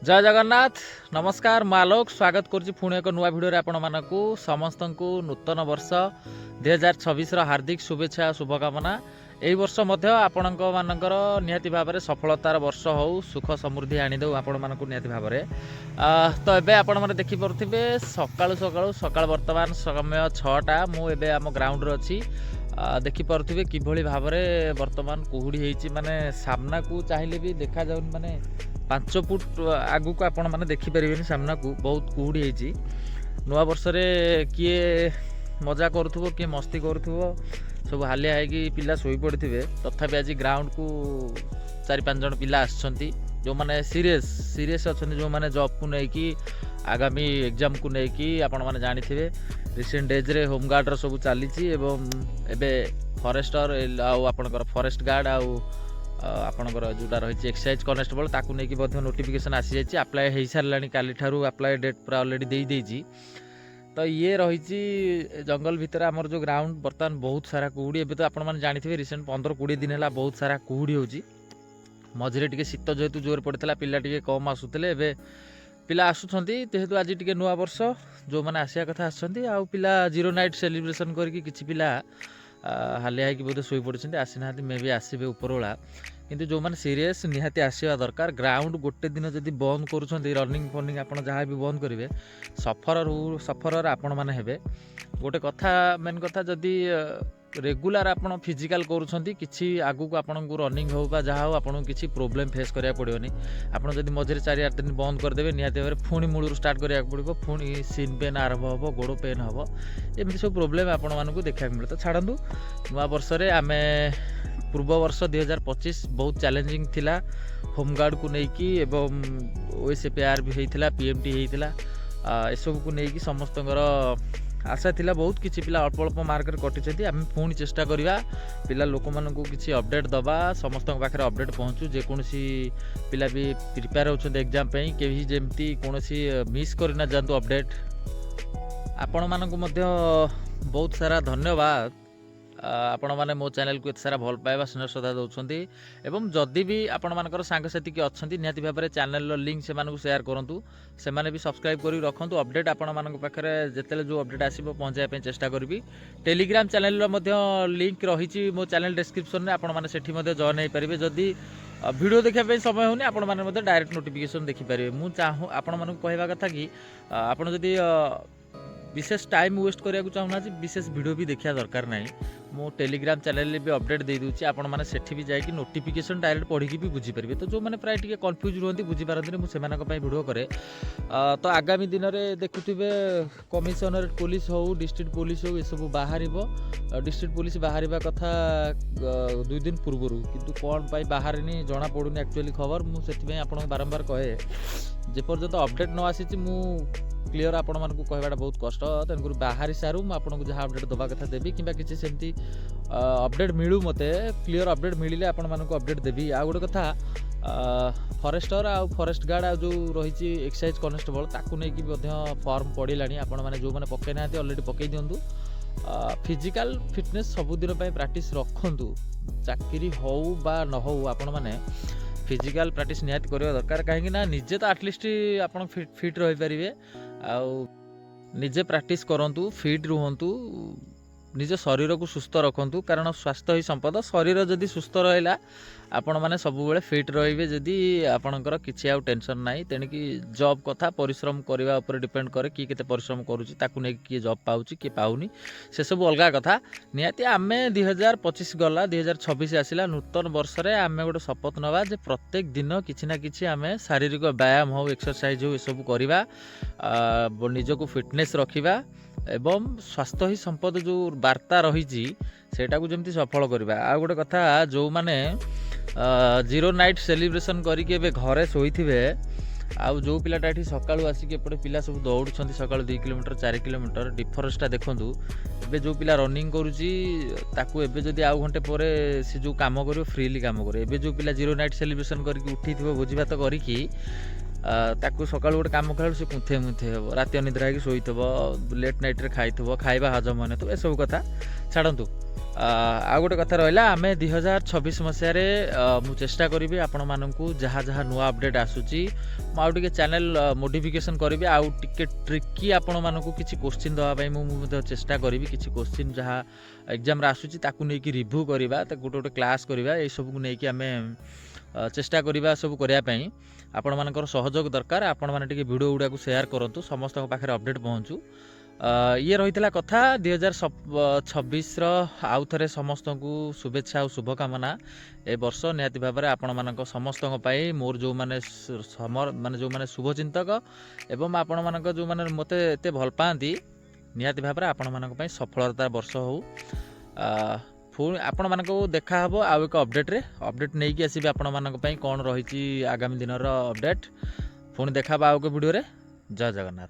जय जगन्नाथ नमस्कार मु आलोक स्वागत करुच्ची पुणी एक नुआ भिडियो आपण मानक समस्त नूतन वर्ष 2026 हार्दिक शुभेच्छा शुभकामना। यही वर्ष आपण मानकर निहाती भाव में सफलतार वर्ष हो सुख समृद्धि आनीदे आपण मानक निहाती भाव में। तो एबे आपण माने देखि परुथिबे सकाळु सकाळु सकाळ वर्तमान समय 6टा मु एबे आम ग्राउंड रे अछि। देखि परुथिबे किभଳି भाबरे वर्तमान कुहुडी हेछि माने सामना को चाहिले भी देखा जाउन माने 5 फुट आगु को आपण माने देखि परिबेनी सामना को बहुत कुहुडी हेछि। नुआ वर्ष रे किए मजा करुथुबो किए मस्ती करुथुबो सब हालिया है पिला शोई पड़े तथापि आज ग्राउंड को 4-5 जन पिला आछंती जो माने सीरियस अछंती जो माने जॉब को नेकी आगामी एग्जाम को नेकी आपण माने जानि थिबे रिसेंट डेज रे होम गार्ड रो सब चली एवं एबे फॉरेस्टर आउ आपनकर फॉरेस्ट गार्ड आउ आपनकर जोटा रही एक्साइज कनेस्टेबल ताकू नेकी बध्य नोटिफिकेशन आसी जाइए अप्लाई हो सारानी काली ठारू अप्लाई डेट पूरा ऑलरेडी दे देइछि। तो ये रही जंगल भितर आमर जो ग्राउंड बर्तमान बहुत सारा कुहुड़ी एबे तो आपण माने जानिथिबे रिसेंट 15-20 दिन है बहुत सारा कुहुड़ी होची। मझिरे टिके शीत जेहेतु जोर पड़ता पिला टिके कम आसुतले एबे पिला आसुछंती जेहेतु आज टिके नुआ वर्ष जो माने आसिया कथा आछंती आ पिला जीरो नाइट सेलिब्रेशन करके किछि पिला हालिया है कि बोधे शोई पड़ते आसीना मे भी आसबे उपरवेला किंतु जो मैंने सीरीयस निहाती आसवा दरकार ग्राउंड गोटे दिन जदि बंद करुँच रनिंग फनिंग आप जहाँ भी बंद करेंगे सफर आपण मैंने हेबे। गोटे कथा मेन कथा जदि रेगुलर आपन फिजिकल करूछंती किछि आगु को आपन को रनिंग हो बा जहाँ हो आपन किछि प्रॉब्लम फेस करिया पड़ियोनी। आपन जदि मझिरे 4-8 दिन बंद कर देबे निहाती भाबरे पुणी मूलरू स्टार्ट करिया पड़िबो पुणी सीन पेन आरंभ हो गोड़ पेन हो एमती सब प्रॉब्लम आपण मानकु देखा मिले। तो छाड़ू नुआ वर्ष रे आमे पूर्व वर्ष 2025 बहुत चैलेंजिंग थिला होमगार्ड को लेकिन एवं ओएसएपीआर भी होता पीएमटी होता एसबू को लेकिन समस्त आशा थिला बहुत किसी पिला अल्प अल्प मार्क कटि आम पुणी चेष्टा करवा पिला लोक मानू किसी अपडेट दबा समस्त पाखे अपडेट पहुँचू जेकोसी पिला भी प्रिपेयर होती एग्जाम कहीं जमती कौन मिस करना जातु अपडेट आपण मानकु मध्य बहुत सारा धन्यवाद। आपण माने मो चैनल को एत सारा भल पाइबा स्नेह श्रद्धा दौरान एवं जदि भी आपण मानकर सांगसाथी किए अच्छा निहाती भाव में चैनल लिंक से सेयार करूँ से भी सब्सक्राइब कर रखु अपडेट आपण मान पाखे जिते जो अपडेट आसो पहुँचाई चेष्टा करी। टेलीग्राम चैनल लिंक रही मो चैनल डिस्क्रिप्शन में आपण मैंने जॉइन हो पारे जदि वीडियो देखा समय होनी आपण मैंने डायरेक्ट नोटिफिकेशन देखिपारे। मुझे चाहूँ आपण मानक कहवा कथा कि आपण जदि विशेष टाइम वेस्ट करिया चाहूना विशेष वीडियो भी देखा दरकार ना मो टेलीग्राम चैनल भी अपडेट दे दूची आपण माने सेठी भी जाई कि नोटिफिकेशन डायरेक्ट पढ़ी भी बुझी पारे। तो जो मैंने प्राय टिके कंफ्यूज रुहंती बुझी पारंती मुझे वीडियो करे। तो आगामी दिन में देखुथिबे कमिशनरेट पुलिस हो डिस्ट्रिक्ट पुलिस हो ये सब बाहर डिस्ट्रिक्ट पुलिस बाहर कथा 2 दिन पूर्व किंतु कौन पाई बाहर नहीं जना पड़ूनी एक्चुअली खबर मुझे आपको बारंबार कहे जेपर्यंत अपडेट न आसी क्लीयर आपण मानकु कहवाटा बहुत कष्ट तेणुकर बाहरी सारू मुझे जहाँ अपडेट दबा कथा देवी कि किसी सेमती अपडेट मिलू मते क्लीयर अपडेट मिले आपण मानकु अपडेट देवी। आ गोटे कथा फॉरेस्टर आ फॉरेस्ट गार्ड आ जो रही एक्साइज कनेस्टेबल ताकू नहीं फॉर्म पड़िलानी आपण माने जो माने पकई ना ऑलरेडी पकई दिंतु फिजिकल फिटनेस सबुदिन प्रैक्टिस रखु चाकरी हो बा न हो आपण माने फिजिकल प्रैक्टिस निहाती करवा दरकार कहीं निजे तो आटलिस्ट आप फिट रही पारे निजे प्रैक्टिस करूँ फिट रुहतु निज शरीर को सुस्थ रखु कारण स्वास्थ्य ही संपद शरीर जदि सुस्थ रहा आपण मैंने सब फिट रे जदि आपणकर किसी आउ टेंशन ना तेणुकी जॉब कथा परिश्रम करने उपर डिपेंड करे कि केते परिश्रम करुच्ची किए जॉब पाऊँच किए पाऊनी से सब अलग कथा। निहाती आम 2025 गला 2026 आसला नूतन वर्ष रे आम गोटे शपथ नवा जे प्रत्येक दिन किसी ना कि आम शारीरिक व्यायाम हो एक्सरसाइज हो सब करवा निजक फिटनेस रखा एवं स्वास्थ्य ही संपद जो वार्ता रही सेटा को जमती सफल करवा। आ गोटे कथा जो माने जीरो नाइट सेलिब्रेशन करके घरे शोथे आउ जो पिलाटा ये सकाळु आसिक एपटे पिला सब दौड़ुंट सकाळु 2 किलोमीटर 4 किलोमीटर डिफरेंसटा देखूँ एबे जो पिला रनिंग करुच्ची ताकू एबे जदि आउ घंटे पर से जो काम कर फ्रीली काम करे एबे जो पिला जीरो नाइट सेलिब्रेशन करके उठी भोजी भात करिकी ତାକୁ ସକାଳୁ ଗୋଟେ କାମ କଲା ସେ କୁନ୍ଥେଇ ମୁନ୍ଥେଇ ହେବ, ରାତି ଅନିଦ୍ରା ହେଇକି ଶୋଇଥିବ, ଲେଟ୍ ନାଇଟ୍ରେ ଖାଇଥିବ, ଖାଇବା ହଜମ ହୋଇନଥିବ, ଏସବୁ କଥା ଛାଡ଼ନ୍ତୁ। ଆଉ ଗୋଟେ କଥା ରହିଲା, ଆମେ 2026 ମସିହାରେ ମୁଁ ଚେଷ୍ଟା କରିବି ଆପଣମାନଙ୍କୁ ଯାହା ଯାହା ନୂଆ ଅପଡ଼େଟ୍ ଆସୁଛି ମୁଁ ଆଉ ଟିକେ ଚ୍ୟାନେଲ୍ ମୋଡ଼ିଫିକେସନ୍ କରିବି, ଆଉ ଟିକେ ଟ୍ରିକି ଆପଣମାନଙ୍କୁ କିଛି କୋଶ୍ଚିନ୍ ଦେବା ପାଇଁ ମୁଁ ମଧ୍ୟ ଚେଷ୍ଟା କରିବି। କିଛି କୋଶ୍ଚିନ୍ ଯାହା ଏକ୍ଜାମ୍ରେ ଆସୁଛି ତାକୁ ନେଇକି ରିଭ୍ୟୁ କରିବା, ତାକୁ ଗୋଟେ କ୍ଲାସ୍ କରିବା, ଏଇସବୁକୁ ନେଇକି ଆମେ ଚେଷ୍ଟା କରିବା ସବୁ କରିବା ପାଇଁ। ଆପଣମାନଙ୍କର ସହଯୋଗ ଦରକାର। ଆପଣମାନେ ଟିକେ ଭିଡ଼ିଓ ଗୁଡ଼ାକୁ ସେୟାର କରନ୍ତୁ, ସମସ୍ତଙ୍କ ପାଖରେ ଅପଡ଼େଟ୍ ପହଞ୍ଚୁ। ଇଏ ରହିଥିଲା କଥା 2026ର ଆଉ ଥରେ ସମସ୍ତଙ୍କୁ ଶୁଭେଚ୍ଛା ଆଉ ଶୁଭକାମନା। ଏ ବର୍ଷ ନିହାତି ଭାବରେ ଆପଣମାନଙ୍କ ସମସ୍ତଙ୍କ ପାଇଁ, ମୋର ଯେଉଁମାନେ ଯେଉଁମାନେ ଶୁଭଚିନ୍ତକ ଏବଂ ଆପଣମାନଙ୍କ ଯେଉଁମାନେ ମୋତେ ଏତେ ଭଲ ପାଆନ୍ତି, ନିହାତି ଭାବରେ ଆପଣମାନଙ୍କ ପାଇଁ ସଫଳତାର ବର୍ଷ ହେଉ। ପୁଣି ଆପଣମାନଙ୍କୁ ଦେଖାହେବ ଆଉ ଏକ ଅପଡ଼େଟ୍ ନେଇକି ଆସିବି ଆପଣମାନଙ୍କ ପାଇଁ କ'ଣ ରହିଛି ଆଗାମୀ ଦିନର ଅପଡ଼େଟ୍। ପୁଣି ଦେଖାହେବ ଆଉ ଏକ ଭିଡ଼ିଓରେ। ଜୟ ଜଗନ୍ନାଥ।